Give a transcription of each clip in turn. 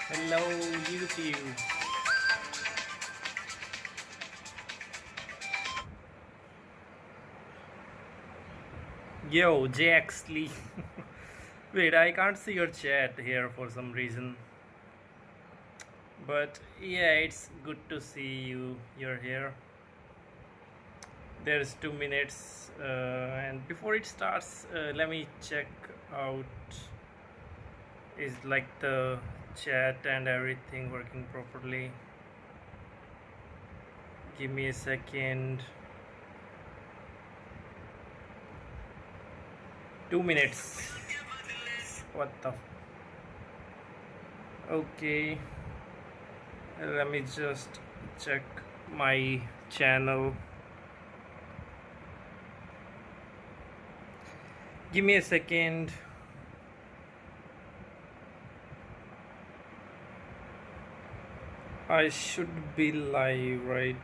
Hello, YouTube. Yo, Jaxley. Wait, I can't see your chat here for some reason. But yeah, it's good to see you. You're here. There's 2 minutes, and before it starts, let me check out. Is like the chat and everything working properly? Give me a second. 2 minutes. What the? Okay. Let me just check my channel. Give me a second. I should be live, right?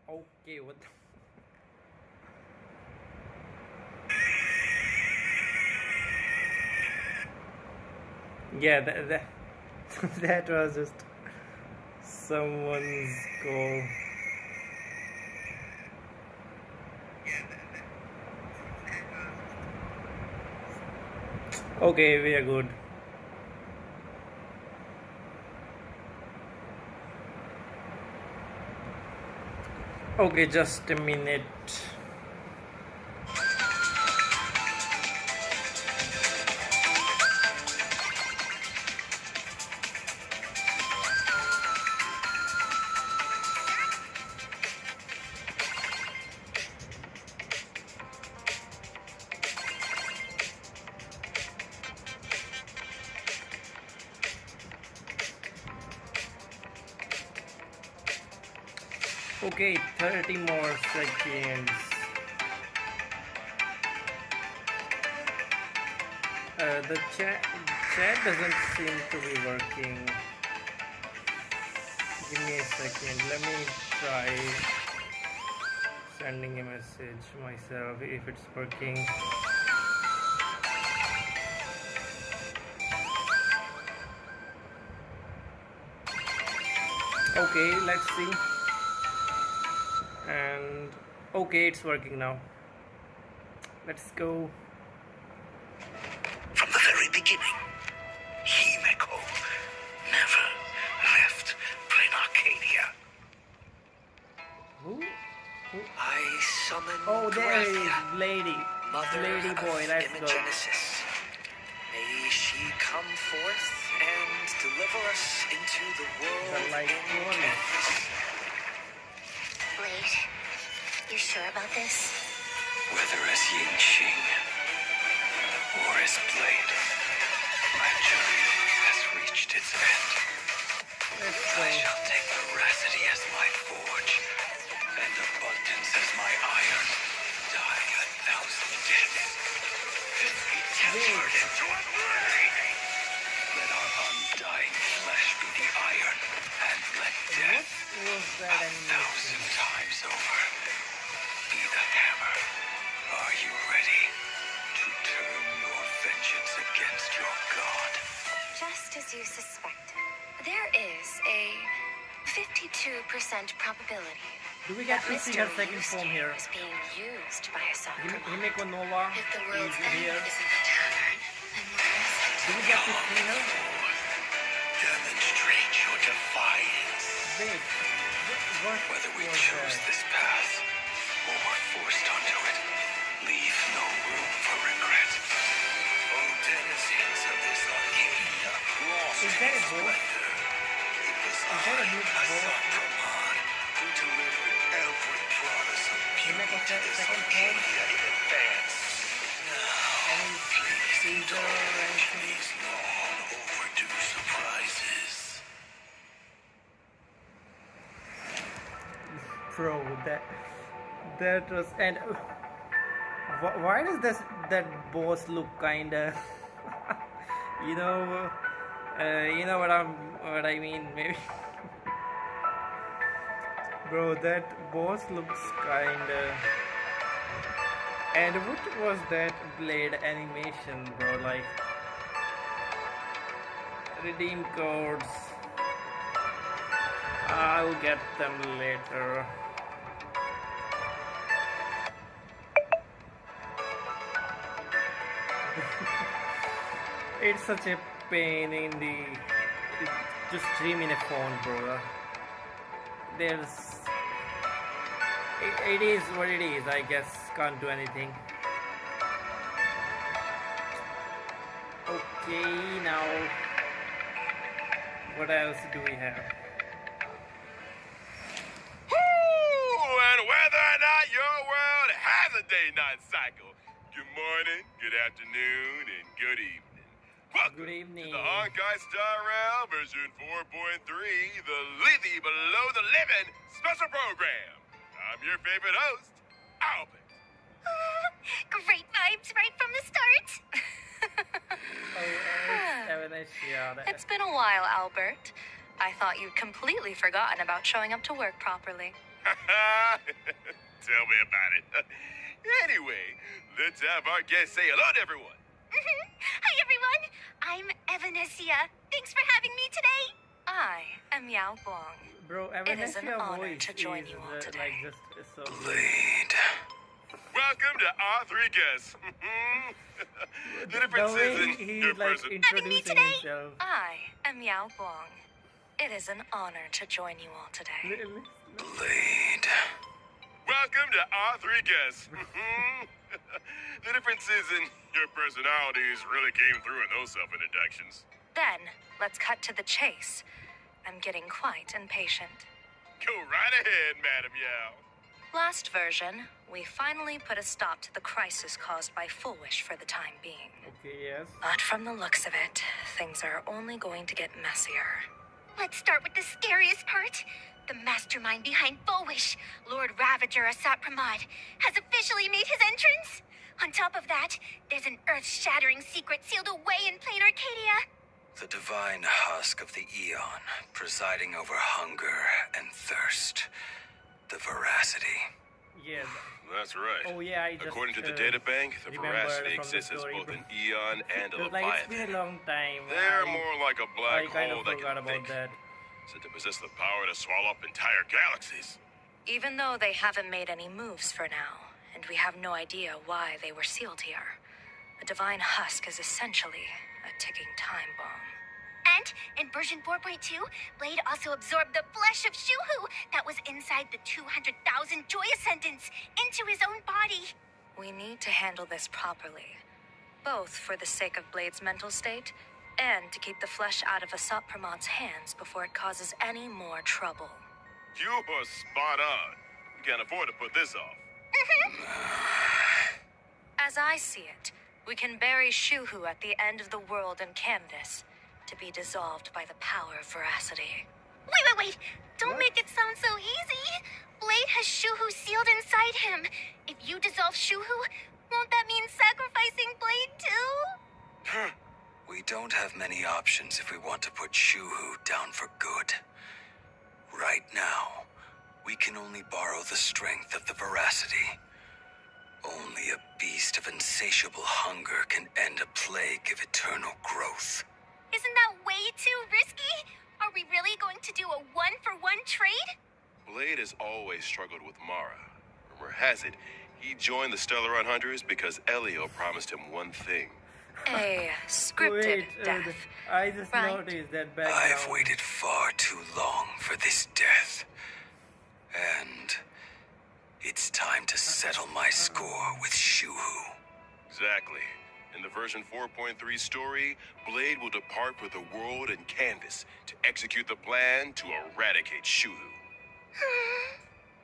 Okay, what the yeah, that that was just someone's call. Okay, we are good. Okay, just a minute. Okay, 30 more seconds. The chat doesn't seem to be working. Give me a second. Let me try sending a message myself if it's working. Okay, let's see. And okay, it's working now. Let's go. From the very beginning, Himeko never left Plain Arcadia. Who? I summon Oh, there is Grathia, lady. mother Lady boy, of let's go. Imogenesis. May she come forth and deliver us into the world The light in one. canvas. Wait, you sure about this? Whether as Yingxing or as Blade, my journey has reached its end. Let's I go. shall take veracity as my forge, and abundance as my iron. Die 1,000 deaths, then be tempered into a blade. Let our undying flesh be the iron, and let death What was that 1,000 animation? times over be the hammer. Are you ready to turn your vengeance against your god? Just as you suspected. There is a 52% probability Do we get that to see her Mr. second form here? is being used by a Sakura. Himeko Nova If the is world's end here. is in the tavern, then what is it? Do we get to see her? Demonstrate your defiance. Wait, what Whether we was chose that? this path or were forced onto it, leave no room for regret. O denizens of this Arcadia, lost Is that a in boss? splendor. It was Is that a new I, boss? Asatron, who delivered every promise of beauty to this second form? Arcadia in advance. Now, Any please teaser or indulge anything? these long overdue surprises. Bro, that was and why does that boss look kinda you know you know what I mean maybe. Bro, that boss looks kinda And what was that blade animation, bro? Like, redeem codes. I'll get them later. It's such a pain in the to stream in a phone, bro. There's it is what it is. I guess can't do anything. Okay, now what else do we have? And whether or not your world has a day-night cycle, good morning, good afternoon, and good evening. Welcome Good evening. to the Honkai Star Rail version 4.3, the Livy Below the Living special program. I'm your favorite host, Albert. Great vibes right from the start. It's It's been a while, Albert. I thought you'd completely forgotten about showing up to work properly. Tell me about it. Anyway, let's have our guest say hello to everyone. Hi, everyone. I'm Evanesia. Thanks for having me today. I am Yao Guang. Bro, It is an Evanesia honor voice to join is you all today. like just so Blade. Welcome to our three guests. The the difference way is in he's your like person. introducing today? himself. I am Yao Guang. It is an honor to join you all today. Blade. Welcome to our three guests. The difference is in your personalities really came through in those self-introductions. Then, let's cut to the chase. I'm getting quite impatient. Go right ahead, Madam Yao. Last version, we finally put a stop to the crisis caused by Full Wish for the time being. Okay, yes. But from the looks of it, things are only going to get messier. Let's start with the scariest part. The mastermind behind Full Wish, Lord Ravager Asat Pramod, has officially made his entrance. On top of that, there's an earth-shattering secret sealed away in plain Arcadia. The divine husk of the Eon, presiding over hunger and thirst. The veracity. Yeah. That's right. Oh yeah, I just According to the data bank, the remembered veracity from the exists as story, both but- an eon and a Because, like, it's been leviathan. a long time. They're I- more like a I black kind hole of that forgot can about think, that. said to possess the power to swallow up entire galaxies. Even though they haven't made any moves for now, and we have no idea why they were sealed here, the divine husk is essentially a ticking time bomb. And in version 4.2, Blade also absorbed the flesh of Shuhu that was inside the 200,000 Joy Ascendants into his own body. We need to handle this properly, both for the sake of Blade's mental state and to keep the flesh out of Asat Pramod's hands before it causes any more trouble. You are spot on. You can't afford to put this off. As I see it, we can bury Shuhu at the end of the world in Canvas to be dissolved by the power of veracity. Wait! Don't make it sound so easy. Blade has Shuhu sealed inside him. If you dissolve Shuhu, won't that mean sacrificing Blade too? We don't have many options if we want to put Shuhu down for good. Right now, we can only borrow the strength of the veracity. Only a beast of insatiable hunger can end a plague of eternal growth. Isn't that way too risky? Are we really going to do a one-for-one trade? Blade has always struggled with Mara. Rumor has it, he joined the Stellaron Hunters because Elio promised him one thing. A scripted Wait, death. I just Right. noticed that background. I've waited far too long for this death. And it's time to settle my score with Shuhu. Exactly. In the version 4.3 story, Blade will depart for the world and Canvas to execute the plan to eradicate Shuhu.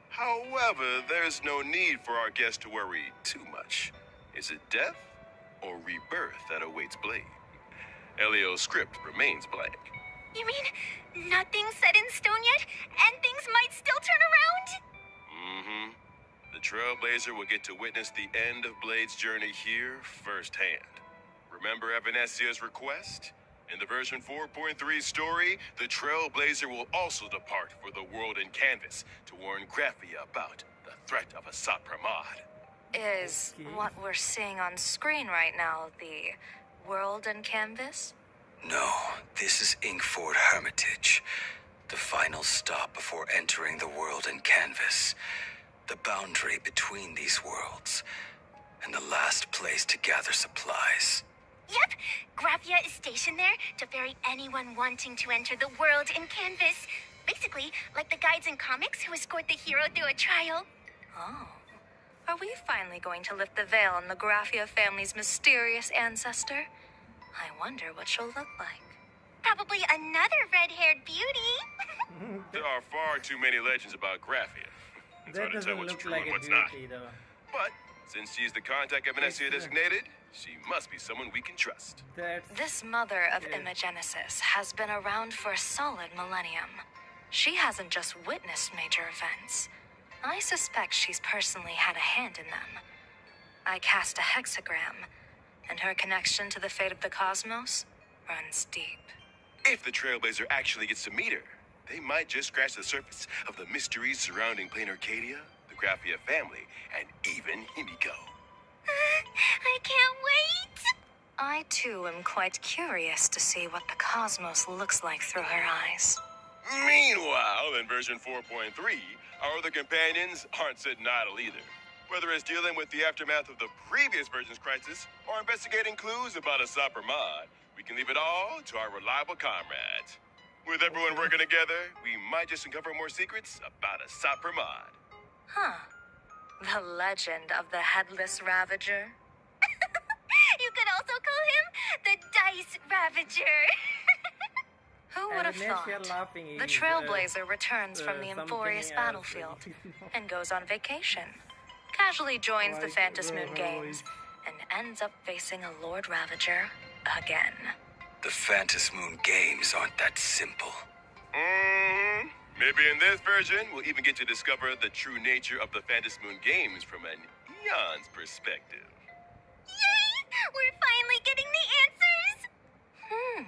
However, there's no need for our guest to worry too much. Is it death or rebirth that awaits Blade? Elio's script remains blank. You mean nothing's set in stone yet, and things might still turn around? Mm-hmm. The Trailblazer will get to witness the end of Blade's journey here firsthand. Remember Evanesia's request? In the version 4.3 story, the Trailblazer will also depart for the world in Canvas to warn Graphia about the threat of Asat Pramod. Is Okay. what we're seeing on screen right now the world and canvas? No, this is Inkford Hermitage. The final stop before entering the world and canvas. The boundary between these worlds. And the last place to gather supplies. Yep, Graphia is stationed there to ferry anyone wanting to enter the world in canvas. Basically, like the guides in comics who escort the hero through a trial. Oh. Are we finally going to lift the veil on the Graphia family's mysterious ancestor? I wonder what she'll look like. Probably another red-haired beauty. There are far too many legends about Graphia. It's That hard to tell doesn't what's look true like and a what's not. beauty though. But since she's the contact of Venetia designated, she must be someone we can trust. That's This mother of Yeah. Imagenesis has been around for a solid millennium. She hasn't just witnessed major events. I suspect she's personally had a hand in them. I cast a hexagram, and her connection to the fate of the cosmos runs deep. If the Trailblazer actually gets to meet her, they might just scratch the surface of the mysteries surrounding Plain Arcadia, the Graphia family, and even Himiko. I can't wait. I too am quite curious to see what the cosmos looks like through her eyes. Meanwhile, in version 4.3, our other companions aren't sitting idle either. Whether it's dealing with the aftermath of the previous version's crisis or investigating clues about a Sopper mod, we can leave it all to our reliable comrades. With everyone working together, we might just uncover more secrets about a Sopper mod. Huh. The legend of the Headless Ravager? You could also call him the Dice Ravager. Who would have Venetia thought? laughing The is, Trailblazer returns from the something Emphorius else. battlefield and goes on vacation. Casually joins the Like Phantom Moon Roy. Games and ends up facing a Lord Ravager again. The Phantom Moon games aren't that simple. Maybe in this version, we'll even get to discover the true nature of the Phantom Moon games from an eon's perspective. Yay! We're finally getting the answers.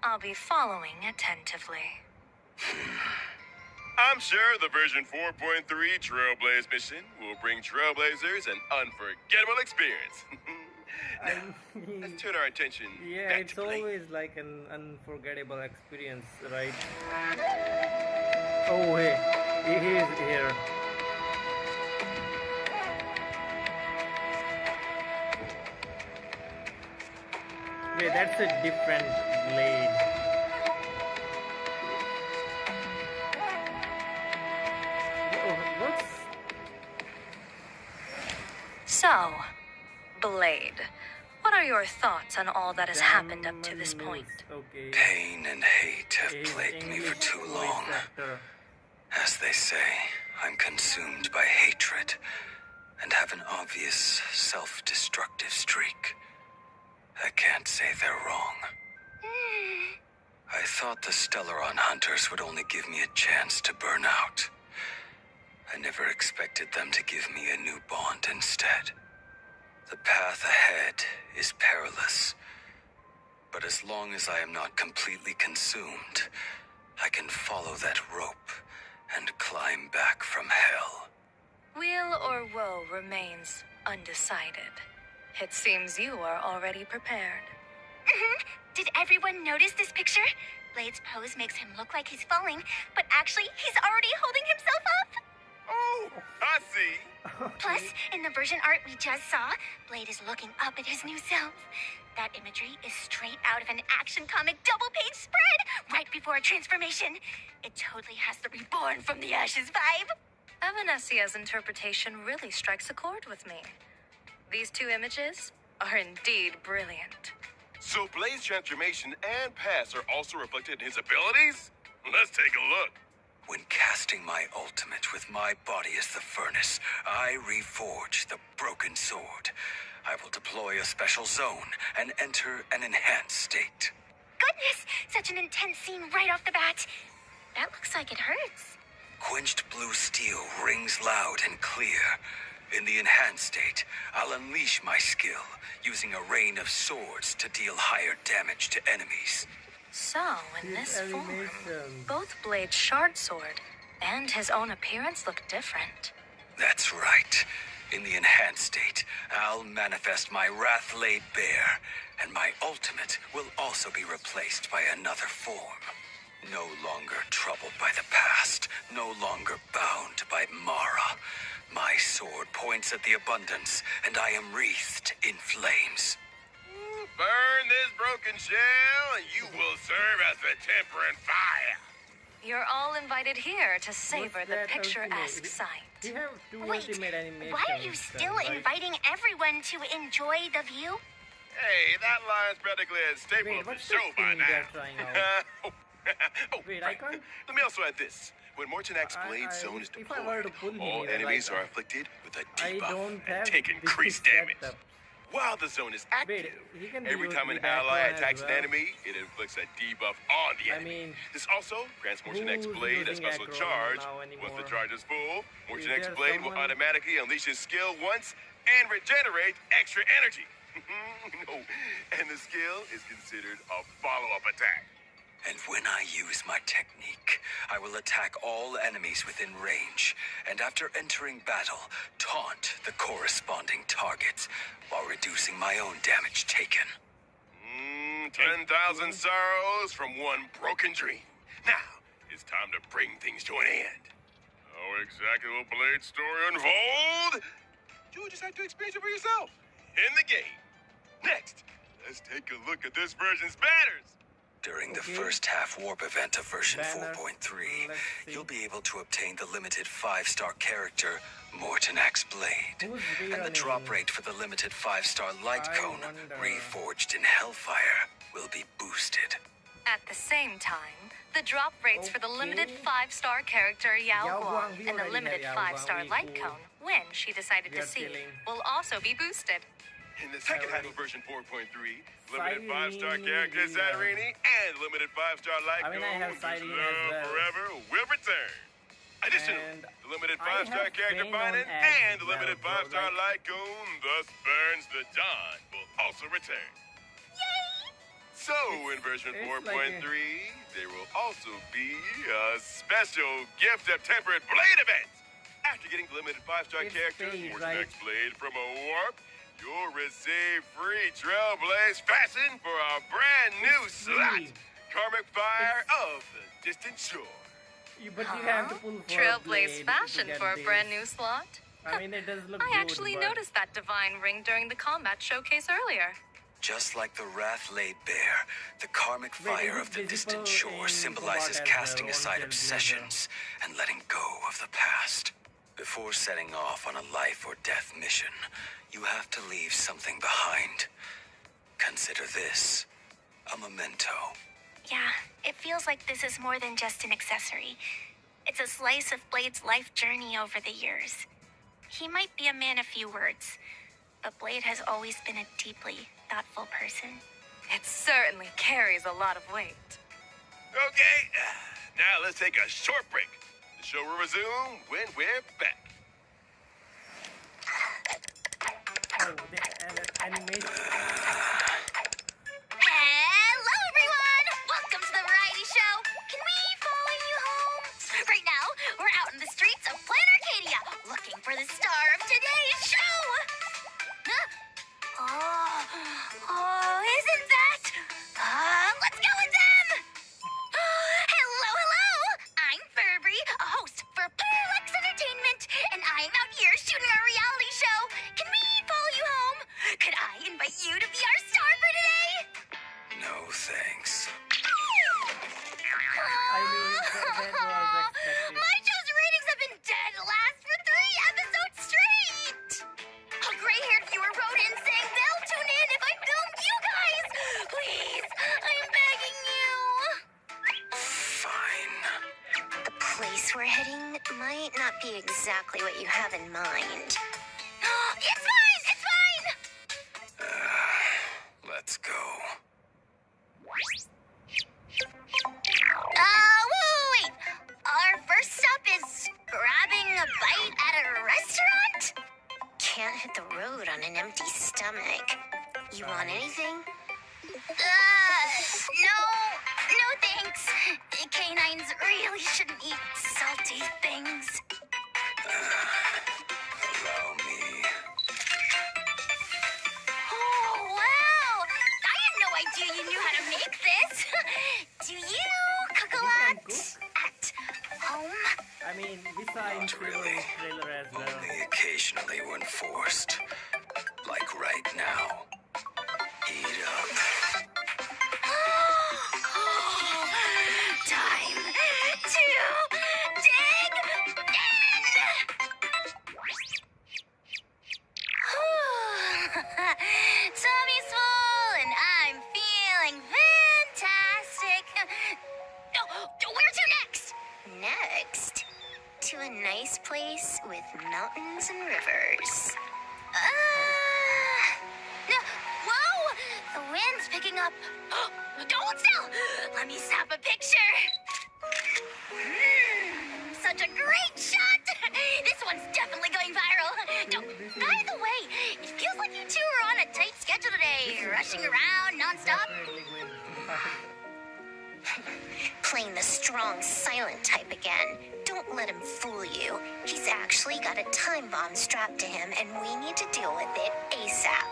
I'll be following attentively. I'm sure the version 4.3 Trailblaze mission will bring Trailblazers an unforgettable experience. Now, let's turn our attention Yeah, back it's to Blade. always like an unforgettable experience, right? Oh, hey, he is here. Wait, that's a different blade. Oh, what's... So, Blade, what are your thoughts on all that has happened up to this Diamond point? Mills, Okay. Pain and hate have His plagued me for English too voice long. actor. As they say, I'm consumed by hatred and have an obvious self-destructive streak. I can't say they're wrong. I thought the Stellaron Hunters would only give me a chance to burn out. I never expected them to give me a new bond instead. The path ahead is perilous. But as long as I am not completely consumed, I can follow that rope and climb back from hell. Weal or woe remains undecided. It seems you are already prepared. Did everyone notice this picture? Blade's pose makes him look like he's falling, but actually, he's already holding himself up. Oh, I see. Plus, in the version art we just saw, Blade is looking up at his new self. That imagery is straight out of an action comic double-page spread right before a transformation. It totally has the reborn from the ashes vibe. Evanesia's interpretation really strikes a chord with me. These two images are indeed brilliant. So Blade's transformation and past are also reflected in his abilities? Let's take a look. When casting my ultimate with my body as the furnace, I reforge the broken sword. I will deploy a special zone and enter an enhanced state. Goodness, such an intense scene right off the bat. That looks like it hurts. Quenched blue steel rings loud and clear. In the enhanced state, I'll unleash my skill, using a rain of swords to deal higher damage to enemies. So, in His this form, animation. both Blade's shard sword and his own appearance look different. That's right. In the enhanced state, I'll manifest my Wrath-Laid Bear, and my ultimate will also be replaced by another form. No longer troubled by the past, no longer bound by Mara. My sword points at the abundance, and I am wreathed in flames. Burn this broken shell, and you will serve as the temperate fire. You're all invited here to savor What's the that picturesque ultimate? sight. We have two Wait, ultimate animations. why are you still right? inviting everyone to enjoy the view? Hey, that line's practically a staple Wait, of the what's the show by thing now. they're trying out? Oh, Wait, right. I can't. Let me also add this. When Mortonak's blade zone is if I were deployed, to pull him all here, enemies like, are afflicted with a I debuff don't and have take this increased set damage. up. While the zone is active, Wait, he can every use time an the back ally one as attacks an well. enemy, it inflicts a debuff on the I enemy. mean, This also grants Mortonak's who's blade a using special acro charge. now Once anymore? the charge is full, Is Mortonak's there blade will someone- automatically unleash his skill once and regenerate extra energy. No, and the skill is considered a follow-up attack. And when I use my technique, I will attack all enemies within range, and after entering battle, taunt the corresponding targets, while reducing my own damage taken. 10,000 sorrows from one broken dream. Now, it's time to bring things to an end. How exactly will Blade's story unfold? You will just have to experience it for yourself. In the game. Next, let's take a look at this version's banners. During the Okay. first half warp event of version Banners. 4.3, Let's see. you'll be able to obtain the limited 5-star character, Mortonak's Blade. Who's And the running? drop rate for the limited 5-star light I cone, wonder. reforged in Hellfire, will be boosted. At the same time, the drop rates for the limited Okay. 5-star character Yao Yao Guang Guang, we and the already limited had Yao Guang, 5-star we light cool. cone, when she decided We to are see, chilling. will also be boosted. In the second half Alrighty. of version 4.3, limited Siren 5-star character the, Satarini and limited 5-star light I mean, I have cone, Siren Love as well. Forever will return. Additionally, And the limited I 5-star have character Fane Finan on as and the well, limited bro, 5-star like- light cone, thus Burns the Dawn, will also return. So, in version it's 4.3, there will also be a special gift of temperate blade event. After getting the limited 5-star It's character, paid, Mortonak's right? blade from a warp, you'll receive free Trailblaze Fasten for a brand new It's slot. free. Karmic Fire of the Distant Shore. But you have to pull for a Trailblaze blade to fashion get for a this. brand new slot. I mean, it does look I good, actually but noticed that divine ring during the combat showcase earlier. Just like the Wrath-Laid Bear, the karmic Wait, is fire it of the visible distant shore in symbolizes combat as casting well, aside on obsessions and letting go of the past. Before setting off on a life or death mission, you have to leave something behind. Consider this a memento. Yeah, it feels like this is more than just an accessory. It's a slice of Blade's life journey over the years. He might be a man of few words, but Blade has always been a deeply thoughtful person. It certainly carries a lot of weight. Okay, now let's take a short break. The show will resume when we're back. Oh, the animation. Hello, everyone! Welcome to the variety show. Can we follow you home? Right now, we're out in the streets of Planet Arcadia, looking for the star of today's show. Huh? Oh, isn't that? Let's go with them. Hello, hello. I'm Furby, a host for Parallax Entertainment, and I'm out here shooting our reality show. Can we follow you home? Could I invite you to be our star for today? No thanks. I mean, that was expected. My show's ratings have been dead last for 3 episodes straight. A gray-haired viewer wrote in saying they'll tune in if I film you guys. Please, I'm begging you. Fine. The place we're heading might not be exactly what you have in mind. It's fine, it's fine. Let's go. Wait. Our first stop is grabbing a bite at a restaurant? Can't hit the road on an empty stomach. You want anything? No thanks. Canines really shouldn't eat salty things. Allow me. occasionally when forced. Like right now. Eat up. Time to dig in! Tommy's full and I'm feeling fantastic. Where to next? Next, to a nice place with mountains and rivers. No, whoa! The wind's picking up. Hold still! Let me snap a picture. Such a great shot! This one's definitely going viral. By the way, it feels like you two are on a tight schedule today, rushing around nonstop. Playing the strong, silent type again. Don't let him fool you. He's actually got a time bomb strapped to him, and we need to deal with it ASAP.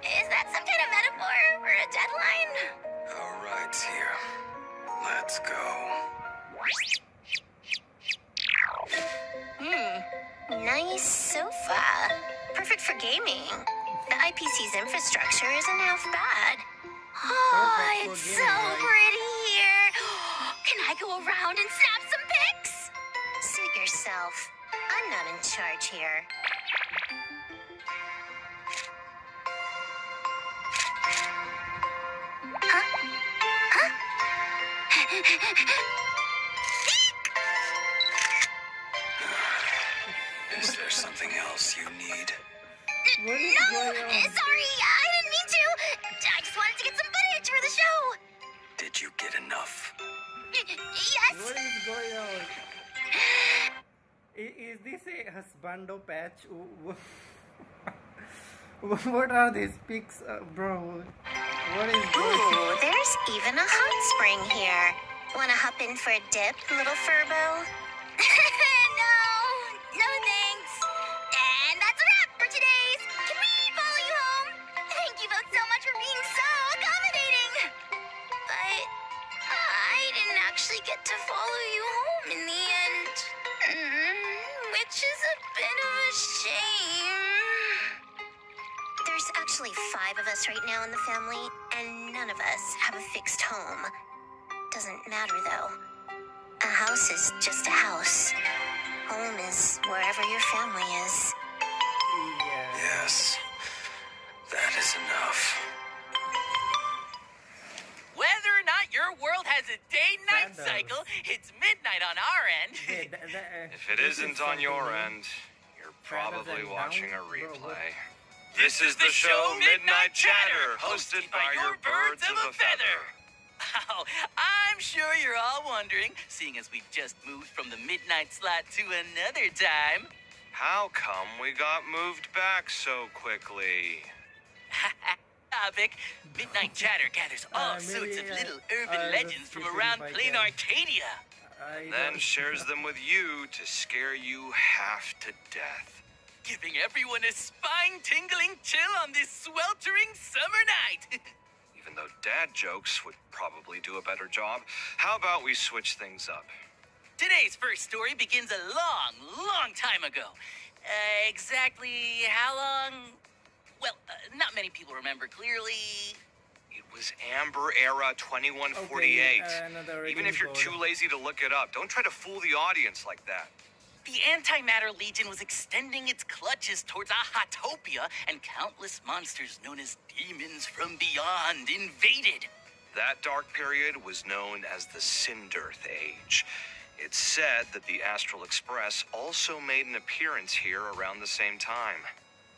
Is that some kind of metaphor for a deadline? All right, here. Let's go. Nice sofa. Perfect for gaming. The IPC's infrastructure isn't half bad. Oh, Perfect it's for so gaming, right? pretty here. Can I go around and snap some pics? Suit yourself. I'm not in charge here. Is there something else you need? What is No, going on? sorry, I didn't mean to. I just wanted to get some footage for the show. Did you get enough? Yes. What is going on? Is this a husbando patch? What are these pics, bro? What is going on? Ooh, there's even a hot spring here. Wanna hop in for a dip, little Furbo? No thanks. And that's a wrap for today's. Can we follow you home? Thank you both so much for being so accommodating. But I didn't actually get to follow you home in the end. Which is a bit of a shame. There's actually 5 of us right now in the family, and none of us have a fixed home. Doesn't matter, though. A house is just a house. Home is wherever your family is. Yeah. Yes. That is enough. Whether or not your world has a day-night Sandals. cycle, it's midnight on our end. If it isn't on your end, you're probably and watching a down, bro, what? replay. This is the show Midnight Chatter, hosted by your birds of a feather. Oh, I'm sure you're all wondering, seeing as we just moved from the midnight slot to another time. How come we got moved back so quickly? Topic. Midnight Chatter gathers all Maybe, sorts of little I urban was legends from skipping around if I plain can. Arcadia. Then shares them with you to scare you half to death. Giving everyone a spine-tingling chill on this sweltering summer night. Even though dad jokes would probably do a better job, how about we switch things up? Today's first story begins a long, long time ago. Exactly how long? Well, not many people remember clearly. It was Amber Era 2148. Okay, another Even if you're reading too lazy to look it up, don't try to fool the audience like that. The Antimatter Legion was extending its clutches towards Ahatopia, and countless monsters known as demons from beyond invaded. That dark period was known as the Cinderth Age. It's said that the Astral Express also made an appearance here around the same time.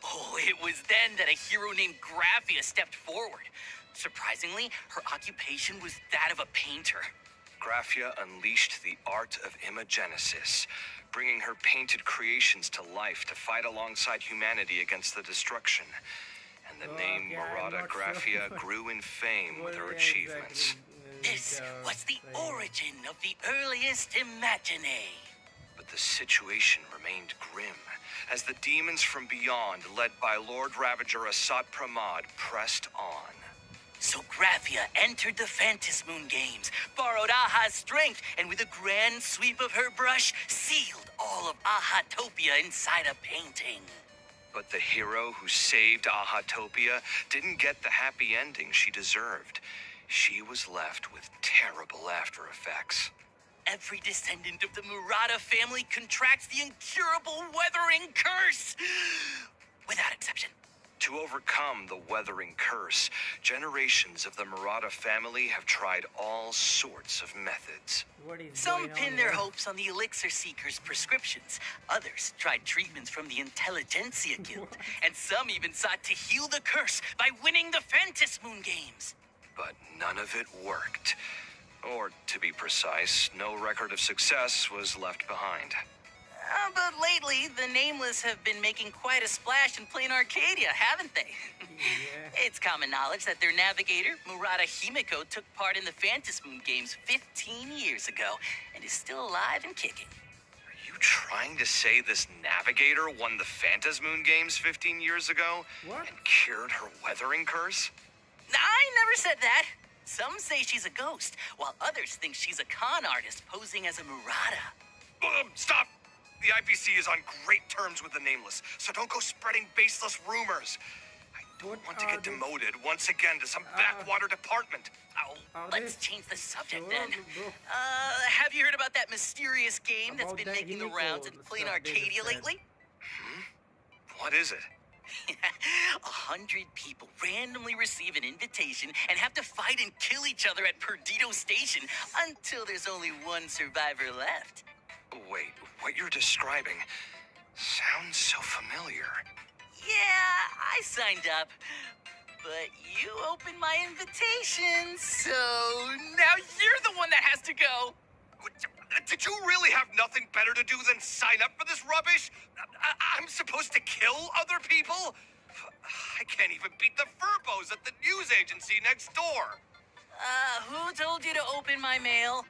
Oh, it was then that a hero named Graphia stepped forward. Surprisingly, her occupation was that of a painter. Graphia unleashed the art of imagenesis, bringing her painted creations to life to fight alongside humanity against the destruction. And the name Okay, I'm Murata not Graphia sure. grew in fame with her What achievements. exactly This was the saying? origin of the earliest Imagine. But the situation remained grim, as the demons from beyond, led by Lord Ravager Assad Pramad, pressed on. So Graphia entered the Phantasmoon Games, borrowed Aha's strength, and with a grand sweep of her brush, sealed all of Ahatopia inside a painting. But the hero who saved Ahatopia didn't get the happy ending she deserved. She was left with terrible after effects. Every descendant of the Murata family contracts the incurable weathering curse, without exception. To overcome the weathering curse, generations of the Murata family have tried all sorts of methods. What is Some going on pin their here? hopes on the Elixir Seeker's prescriptions. Others tried treatments from the Intelligentsia Guild. And some even sought to heal the curse by winning the Phantasmoon Games. But none of it worked. Or, to be precise, no record of success was left behind. But lately, the Nameless have been making quite a splash in plain Arcadia, haven't they? Yeah. It's common knowledge that their navigator, Murata Himiko, took part in the Phantasmoon Games 15 years ago and is still alive and kicking. Are you trying to say this navigator won the Phantasmoon Games 15 years ago? What? And cured her weathering curse? I never said that. Some say she's a ghost, while others think she's a con artist posing as a Murata. Stop! The IPC is on great terms with the Nameless, so don't go spreading baseless rumors. I don't What want to are get they- demoted once again to some backwater department. Oh, Are let's they change the subject sure, then. bro? Have you heard about that mysterious game that's About been that making the Himiko rounds in plain stuff they just Arcadia said. lately? What is it? 100 people randomly receive an invitation and have to fight and kill each other at Perdido Station until there's only one survivor left. Wait, what you're describing sounds so familiar. Yeah, I signed up. But you opened my invitation, so now you're the one that has to go. Did you really have nothing better to do than sign up for this rubbish? I'm supposed to kill other people? I can't even beat the Furbos at the news agency next door. Who told you to open my mail?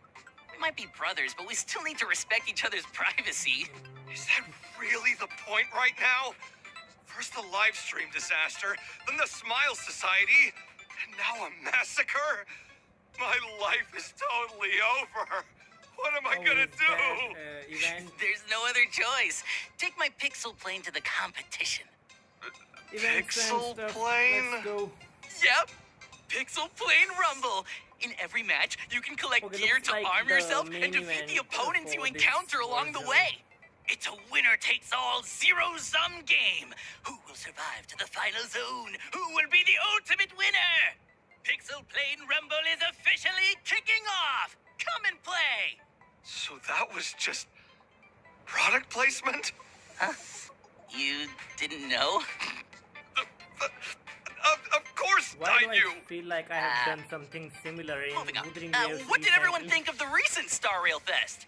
We might be brothers, but we still need to respect each other's privacy. Is that really the point right now? First the Livestream disaster, then the Smile Society, and now a massacre? My life is totally over. What am I gonna is do? that, event There's no other choice. Take my pixel plane to the competition. events and Pixel stuff. plane? Let's go. Yep. Pixel Plane Rumble. In every match, you can collect Okay, gear looks to like arm the yourself main and defeat the event opponents you for this encounter along the version. way. It's a winner-takes-all zero-sum game. Who will survive to the final zone? Who will be the ultimate winner? Pixel Plane Rumble is officially kicking off. Come and play. So that was just product placement? You didn't know? Of course Why do I I knew. feel like I have done something similar in Moving on. Wuthering Waves What did everyone event? think of the recent Star Rail Fest?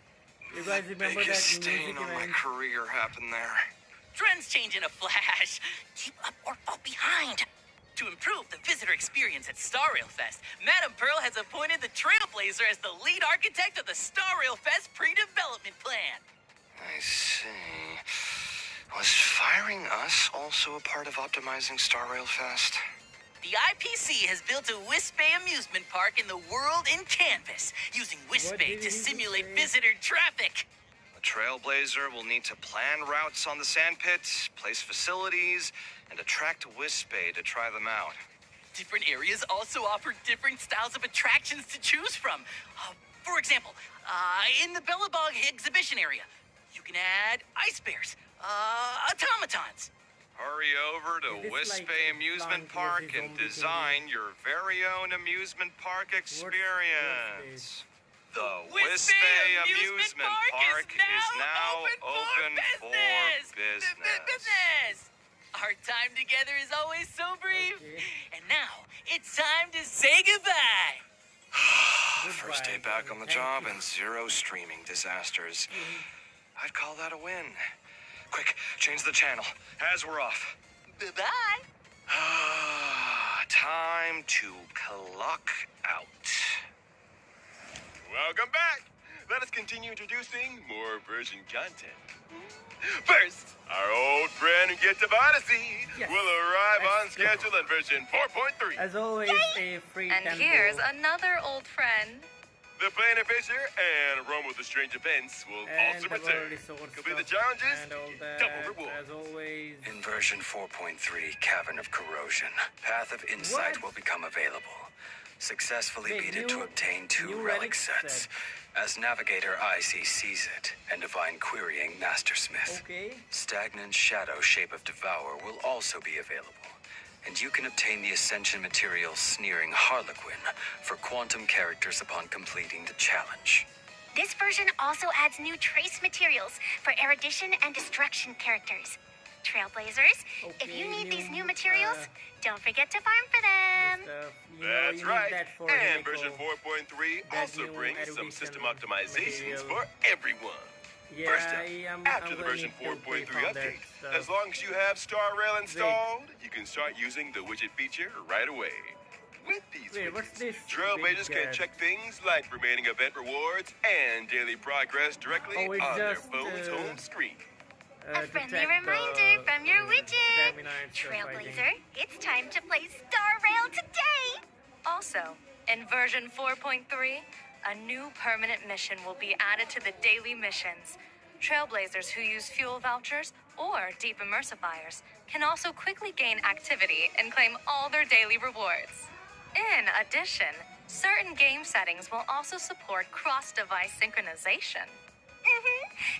You guys remember that Biggest music stain on my event? career happened there. Trends change in a flash. Keep up or fall behind. To improve the visitor experience at Star Rail Fest, Madame Pearl has appointed the Trailblazer as the lead architect of the Star Rail Fest pre-development plan. I see. Was firing us also a part of optimizing Star Rail Fest? The IPC has built a Wisp Bay amusement park in the world in canvas, using Wisp What Bay did to he simulate say? visitor traffic. The Trailblazer will need to plan routes on the sandpit, place facilities, and attract Wisp Bay to try them out. Different areas also offer different styles of attractions to choose from. For example, in the Bellabog exhibition area, you can add ice bears, automatons. Hurry over to Is this Wisp like Bay Amusement Plant Park vs. and Zombie design your very own amusement park experience. The Wisp Wisp Bay Bay Amusement Amusement Park Park is now open for business. Business. Our time together is always so brief. Okay. And now it's time to say goodbye. First day Goodbye, back on the thank job you. and zero streaming disasters. I'd call that a win. Quick, change the channel, as we're off. Bye-bye. Time to clock out. Welcome back. let us continue introducing more version content. First, our old friend who gets of Odyssey Yes. will arrive on Let's go. schedule in version 4.3. As always, a free And tempo. here's another old friend. The Planet Fisher and Rome with the Strange Events will and also the return. resource Complete the stuff challenges, and all that. double reward. As always. In version 4.3, Cavern of Corrosion, Path of Insight What? will become available. Successfully Wait, beat it to new- obtain 2 new relic relic sets. set. As Navigator Icy sees it, and Divine Querying Mastersmith. Okay. Stagnant Shadow Shape of Devour will also be available. And you can obtain the Ascension material Sneering Harlequin for quantum characters upon completing the challenge. This version also adds new trace materials for erudition and destruction characters. Trailblazers, if you Okay, need these new, new materials, don't forget to farm for them. Stuff. That's you right. Need that for And Himiko. version 4.3 That also new brings some erudition system optimizations material. for everyone. Yeah, First up, I'm after I'm the gonna version need to 4.3 click on that update, stuff. as long as you have Star Rail installed, you can start using the widget feature right away. With these Wait, what's widgets, this Trailblazers big can check things like remaining event rewards and daily progress directly Oh, it's on their just, phone's home screen. A to friendly check reminder the, from your widget. stamina and stuff, I think. Trailblazer, it's time to play Star Rail today. Also, in version 4.3, a new permanent mission will be added to the daily missions. Trailblazers who use fuel vouchers or deep immersifiers can also quickly gain activity and claim all their daily rewards. In addition, certain game settings will also support cross-device synchronization.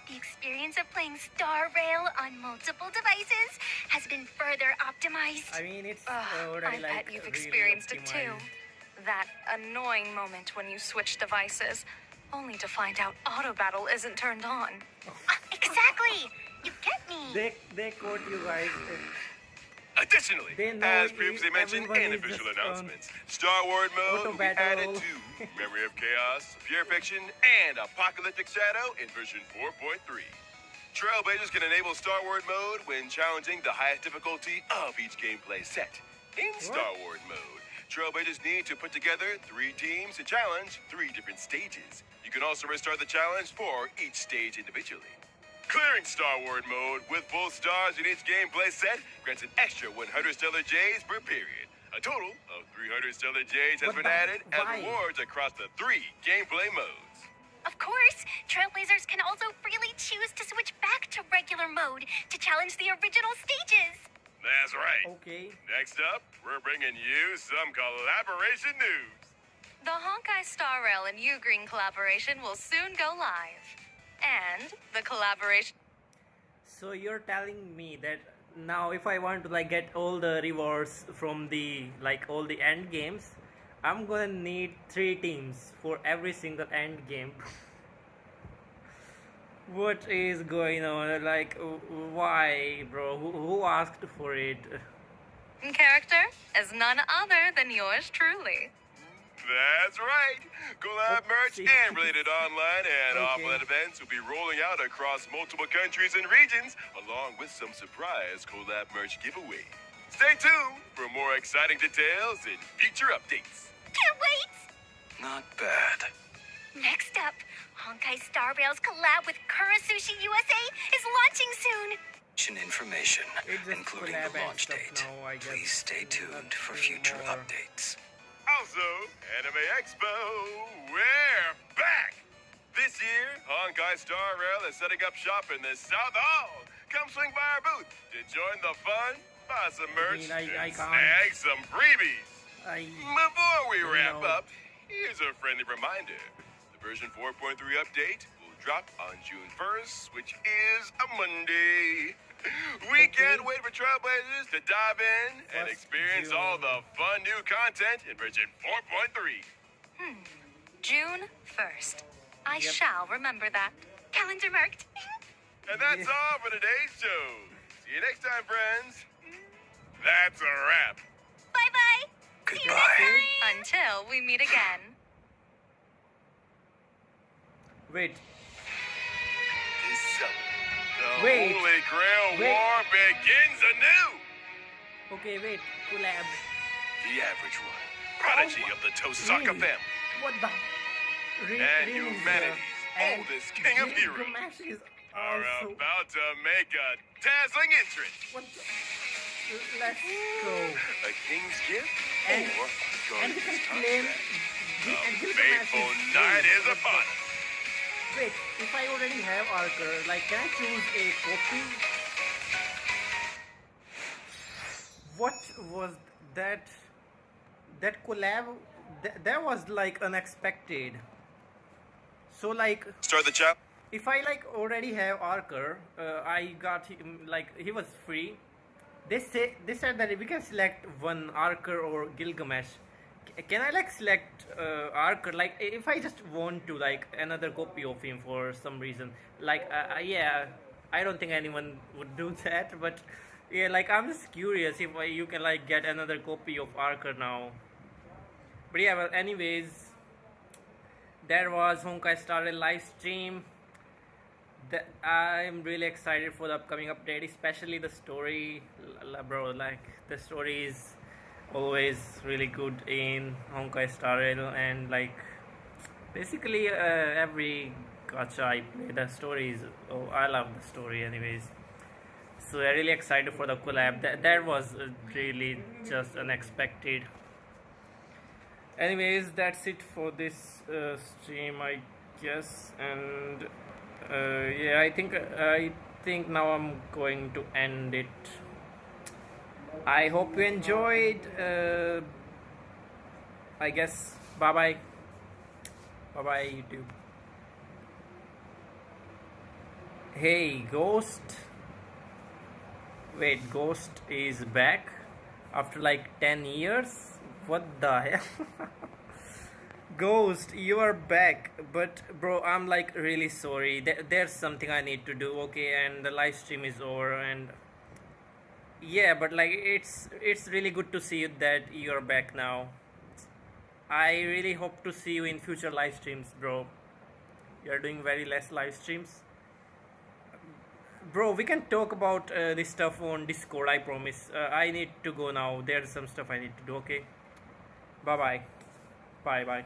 The experience of playing Star Rail on multiple devices has been further optimized. I mean, it's I already bet like you've really experienced it too. optimized. That annoying moment when you switch devices, only to find out auto battle isn't turned on. Exactly. You get me. They caught you guys. Additionally, They know as previously mentioned everyone in the is visual just on announcements, Star Wars mode will be added auto-battle. to Memory of Chaos, Pure Fiction, and Apocalyptic Shadow in version 4.3. Trailblazers can enable Star Wars mode when challenging the highest difficulty of each gameplay set. In Star Wars mode, Trailblazers need to put together 3 teams to challenge 3 different stages. You can also restart the challenge for each stage individually. Clearing Star Wars mode with full stars in each gameplay set grants an extra 100 Stellar J's per period. A total of 300 Stellar J's has What been the- added as why? rewards across the 3 gameplay modes. Of course, Trailblazers can also freely choose to switch back to regular mode to challenge the original stages. That's right. Okay. Next up, we're bringing you some collaboration news. The Honkai Star Rail and Ugreen collaboration will soon go live. And the collaboration... So you're telling me that now if I want to like get all the rewards from the like all the end games, I'm gonna need 3 teams for every single end game. What is going on? Like, why, bro? Who asked for it? Character is none other than yours truly. That's right. Collab merch Oopsie. and related online and Okay. offline events will be rolling out across multiple countries and regions, along with some surprise collab merch giveaways. Stay tuned for more exciting details and future updates. Can't wait. Not bad. Next up, Honkai Star Rail's collab with Kurasushi USA is launching soon. Mission information, It's just including collab the and launch stuff date. now, I guess. Please stay tuned for Nothing future more. updates. Also, Anime Expo, we're back! This year, Honkai Star Rail is setting up shop in the South Hall. Come swing by our booth to join the fun, buy some merch, I and can't. snag some freebies. I Before we wrap know. up, here's a friendly reminder. The version 4.3 update will drop on June 1st, which is a Monday. We can't wait for Trailblazers to dive in and 1st experience June. all the fun new content in version 4.3. June 1st. I Yep. shall remember that. Calendar marked. And that's all for today's show. See you next time, friends. That's a wrap. Bye bye. Goodbye. Until we meet again. wait. This summer, the Wait. Holy Grail Wait. War begins anew. Okay, wait. Collab. The average one, prodigy of the Tosaka Really? family, What the? and Really, humanity's And oldest king of heroes, Gilgamesh is are also. about to make a dazzling entrance. What the? Let's go. A king's gift And- or And we can Guardian's claim. contract. And A Gilgamesh fateful is night free. is upon us. Wait, if I already have Archer, like, can I choose a copy? What was that? That collab? That was like unexpected. So like, Start the chap. if I like already have Archer, I got him like he was free. They said that we can select one Archer or Gilgamesh. Can I like select Archer? Like if I just want to like another copy of him for some reason, like yeah, I don't think anyone would do that. But yeah, like I'm just curious if you can like get another copy of Archer now. But yeah, well, anyways, there was Honkai Star Rail live stream. I'm really excited for the upcoming update, especially the story, bro. Like the story is always really good in Honkai Star Rail, and like basically every gacha I play, the story is. Oh, I love the story, anyways. So I'm really excited for the collab. That was really just unexpected. Anyways, that's it for this stream, I guess, and yeah, I think now I'm going to end it. I hope you enjoyed. I guess bye bye YouTube. Hey Ghost, wait, Ghost is back after like 10 years. What the hell? Ghost, you are back, but bro, I'm like really sorry. There's something I need to do, okay? And the live stream is over, and yeah, but like it's really good to see you that you're back now. I really hope to see you in future live streams, bro. You're doing very less live streams, bro. We can talk about this stuff on Discord, I promise. I need to go now. There's some stuff I need to do, okay? Bye bye.